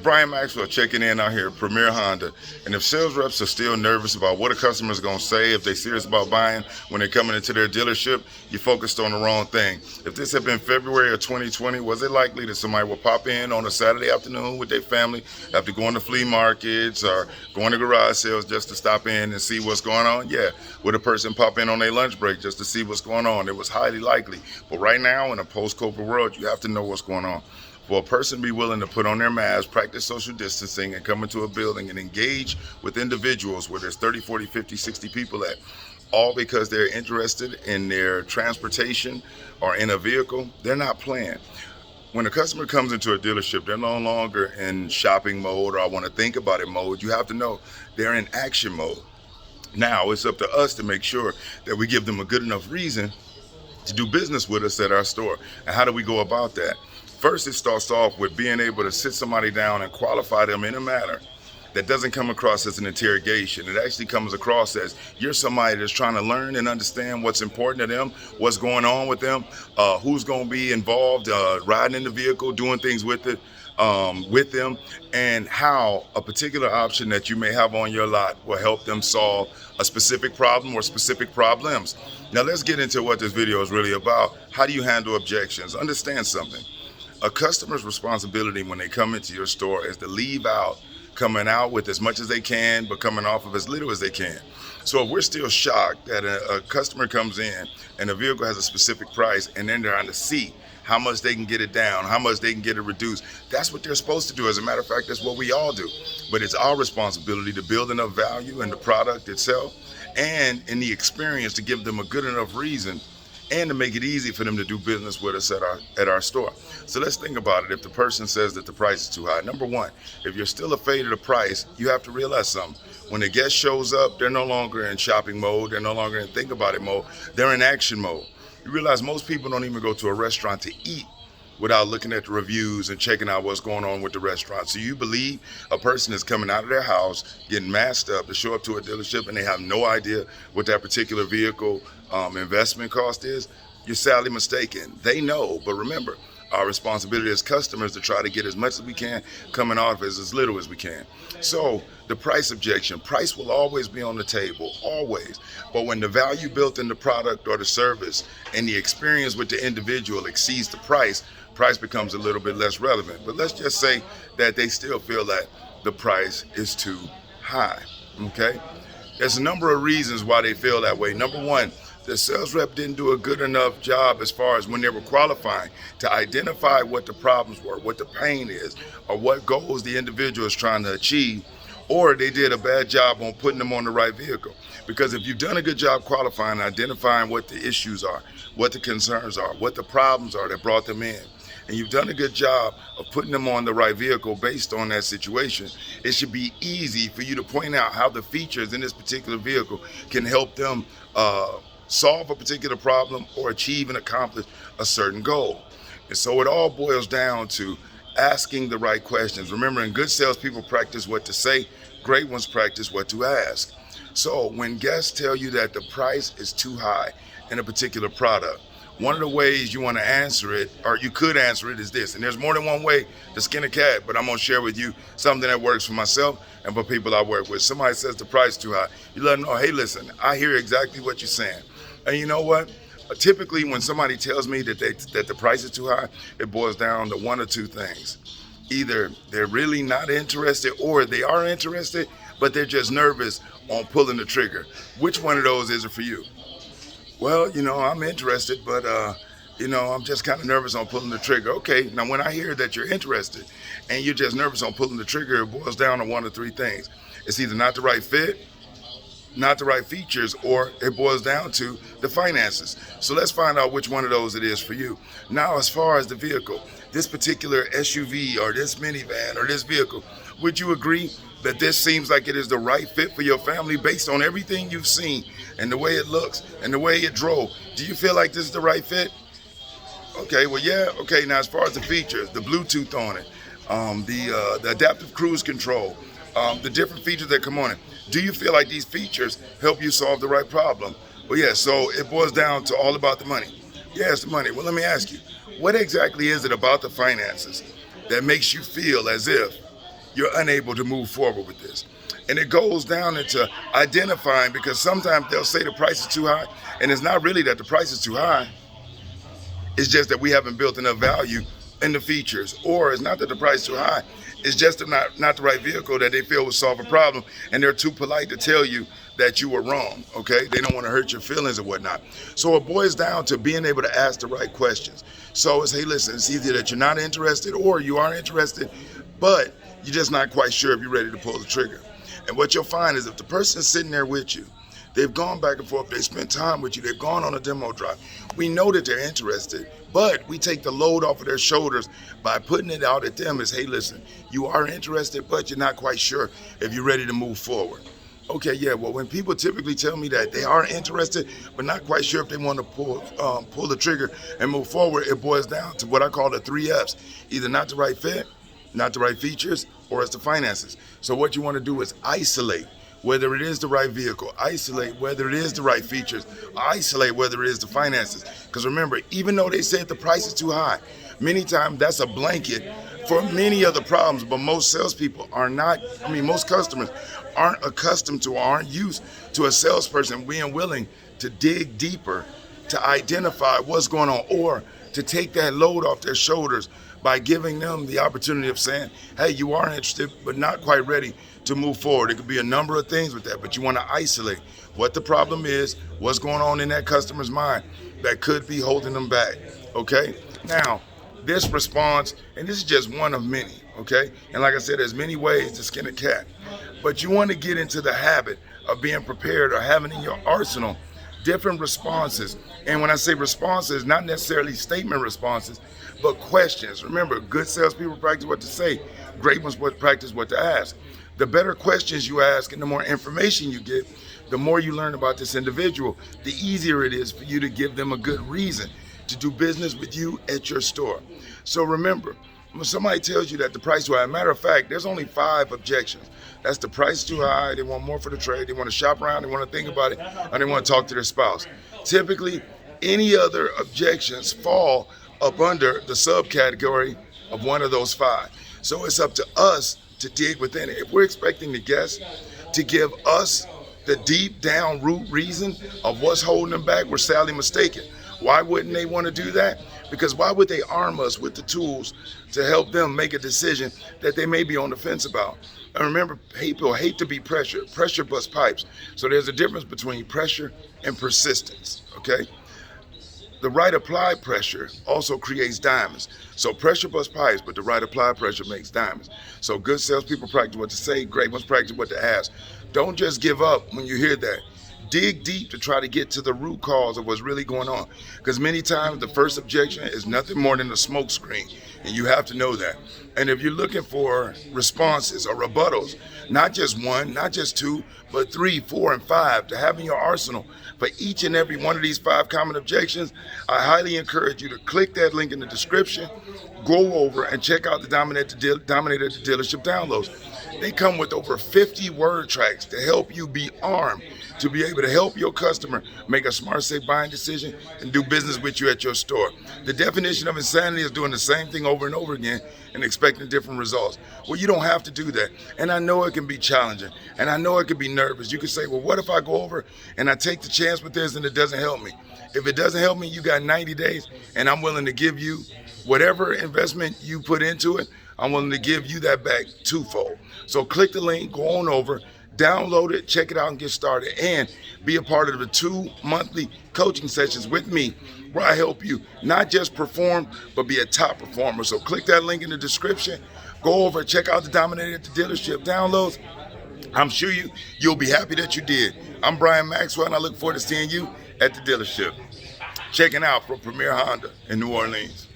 Brian Maxwell checking in out here at Premier Honda. And if sales reps are still nervous about what a customer is going to say, if they're serious about buying when they're coming into their dealership, you focused on the wrong thing. If this had been February of 2020, was it likely that somebody would pop in on a Saturday afternoon with their family after going to flea markets or going to garage sales just to stop in and see what's going on? Yeah. Would a person pop in on their lunch break just to see what's going on? It was highly likely. But right now, in a post-COVID world, you have to know what's going on. For a person to be willing to put on their mask, practice social distancing, and come into a building and engage with individuals where there's 30, 40, 50, 60 people at, all because they're interested in their transportation or in a vehicle, they're not playing. When a customer comes into a dealership, they're no longer in shopping mode or I want to think about it mode. You have to know they're in action mode. Now, it's up to us to make sure that we give them a good enough reason to do business with us at our store. And how do we go about that? First, it starts off with being able to sit somebody down and qualify them in a manner that doesn't come across as an interrogation. It actually comes across as you're somebody that's trying to learn and understand what's important to them, what's going on with them, who's going to be involved riding in the vehicle, doing things with it, with them, and how a particular option that you may have on your lot will help them solve a specific problem or specific problems. Now, let's get into what this video is really about. How do you handle objections? Understand something. A customer's responsibility when they come into your store is to leave out coming out with as much as they can, but coming off of as little as they can. So if we're still shocked that a customer comes in and a vehicle has a specific price and then they're trying to see how much they can get it down, how much they can get it reduced, that's what they're supposed to do. As a matter of fact, that's what we all do. But it's our responsibility to build enough value in the product itself and in the experience to give them a good enough reason and to make it easy for them to do business with us at our store. So let's think about it. If the person says that the price is too high, number one, if you're still afraid of the price, you have to realize something. When the guest shows up, they're no longer in shopping mode, they're no longer in think about it mode, they're in action mode. You realize most people don't even go to a restaurant to eat without looking at the reviews and checking out what's going on with the restaurant. So you believe a person is coming out of their house, getting masked up to show up to a dealership and they have no idea what that particular vehicle investment cost is? You're sadly mistaken. They know, but remember, our responsibility as customers to try to get as much as we can coming off as little as we can. So the price objection, price will always be on the table, always. But when the value built in the product or the service and the experience with the individual exceeds the price becomes a little bit less relevant. But let's just say that they still feel that the price is too high, okay? There's a number of reasons why they feel that way. Number one, the sales rep didn't do a good enough job as far as when they were qualifying to identify what the problems were, what the pain is, or what goals the individual is trying to achieve, or they did a bad job on putting them on the right vehicle. Because if you've done a good job qualifying, identifying what the issues are, what the concerns are, what the problems are that brought them in, and you've done a good job of putting them on the right vehicle based on that situation, it should be easy for you to point out how the features in this particular vehicle can help them solve a particular problem or achieve and accomplish a certain goal. And so it all boils down to asking the right questions. Remembering, good salespeople practice what to say, great ones practice what to ask. So when guests tell you that the price is too high in a particular product, one of the ways you want to answer it, or you could answer it, is this. And there's more than one way to skin a cat, but I'm going to share with you something that works for myself and for people I work with. Somebody says the price is too high. You let them know, hey, listen, I hear exactly what you're saying. And you know what? Typically, when somebody tells me that the price is too high, it boils down to one or two things. Either they're really not interested or they are interested, but they're just nervous on pulling the trigger. Which one of those is it for you? Well, I'm interested, but, I'm just kind of nervous on pulling the trigger. Okay, now when I hear that you're interested and you're just nervous on pulling the trigger, it boils down to one of three things. It's either not the right fit, not the right features, or it boils down to the finances. So let's find out which one of those it is for you. Now, as far as the vehicle, this particular SUV or this minivan or this vehicle, would you agree that this seems like it is the right fit for your family based on everything you've seen and the way it looks and the way it drove? Do you feel like this is the right fit? Okay, well, yeah. Okay, now as far as the features, the Bluetooth on it, the adaptive cruise control, the different features that come on it, do you feel like these features help you solve the right problem? Well, yeah, so it boils down to all about the money. Yeah, it's the money. Well, let me ask you, what exactly is it about the finances that makes you feel as if you're unable to move forward with this. And it goes down into identifying, because sometimes they'll say the price is too high, and it's not really that the price is too high. It's just that we haven't built enough value in the features, or it's not that the price is too high. It's just not the right vehicle that they feel will solve a problem, and they're too polite to tell you that you were wrong, okay? They don't want to hurt your feelings or whatnot. So it boils down to being able to ask the right questions. So it's, hey, listen, it's either that you're not interested or you are interested, but you're just not quite sure if you're ready to pull the trigger. And what you'll find is if the person's sitting there with you, they've gone back and forth, they spent time with you, they've gone on a demo drive, we know that they're interested, but we take the load off of their shoulders by putting it out at them as, hey, listen, you are interested, but you're not quite sure if you're ready to move forward. Okay, yeah, well, when people typically tell me that they are interested, but not quite sure if they want to pull the trigger and move forward, it boils down to what I call the 3 Fs. Either not the right fit, not the right features, or it's the finances. So what you want to do is isolate whether it is the right vehicle, isolate whether it is the right features, isolate whether it is the finances. Because remember, even though they said the price is too high, many times that's a blanket for many other problems, but most salespeople are not, most customers aren't accustomed to or aren't used to a salesperson being willing to dig deeper to identify what's going on, or to take that load off their shoulders by giving them the opportunity of saying, hey, you are interested, but not quite ready to move forward. It could be a number of things with that, but you want to isolate what the problem is, what's going on in that customer's mind that could be holding them back, okay? Now, this response, and this is just one of many, okay? And like I said, there's many ways to skin a cat, but you want to get into the habit of being prepared or having in your arsenal different responses. And when I say responses, not necessarily statement responses, but questions. Remember, good salespeople practice what to say, great ones practice what to ask. The better questions you ask and the more information you get, the more you learn about this individual, the easier it is for you to give them a good reason to do business with you at your store. So remember, when somebody tells you that the price is too high, matter of fact, there's only 5 objections. That's the price too high, they want more for the trade, they want to shop around, they want to think about it, and they want to talk to their spouse. Typically, any other objections fall up under the subcategory of one of those 5. So it's up to us to dig within it. If we're expecting the guest to give us the deep down root reason of what's holding them back, we're sadly mistaken. Why wouldn't they want to do that? Because why would they arm us with the tools to help them make a decision that they may be on the fence about? And remember, people hate to be pressured. Pressure busts pipes. So there's a difference between pressure and persistence, okay? The right applied pressure also creates diamonds. So pressure busts pipes, but the right applied pressure makes diamonds. So good salespeople practice what to say, great ones practice what to ask. Don't just give up when you hear that. Dig deep to try to get to the root cause of what's really going on. Because many times the first objection is nothing more than a smoke screen, and you have to know that. And if you're looking for responses or rebuttals, not just 1, not just 2, but 3, 4, and 5 to have in your arsenal for each and every one of these 5 common objections, I highly encourage you to click that link in the description, go over and check out the Dominator Dealership downloads. They come with over 50 word tracks to help you be armed to be able to help your customer make a smart, safe buying decision and do business with you at your store. The definition of insanity is doing the same thing over and over again and expecting different results. Well, you don't have to do that. And I know it can be challenging, and I know it can be nervous. You can say, well, what if I go over and I take the chance with this and it doesn't help me? If it doesn't help me, you got 90 days, and I'm willing to give you whatever investment you put into it, I'm willing to give you that back twofold. So click the link, go on over, download it, check it out, and get started. And be a part of the 2 monthly coaching sessions with me where I help you not just perform, but be a top performer. So click that link in the description. Go over, check out the Dominator Dealership downloads. I'm sure you'll be happy that you did. I'm Brian Maxwell, and I look forward to seeing you at the dealership. Checking out from Premier Honda in New Orleans.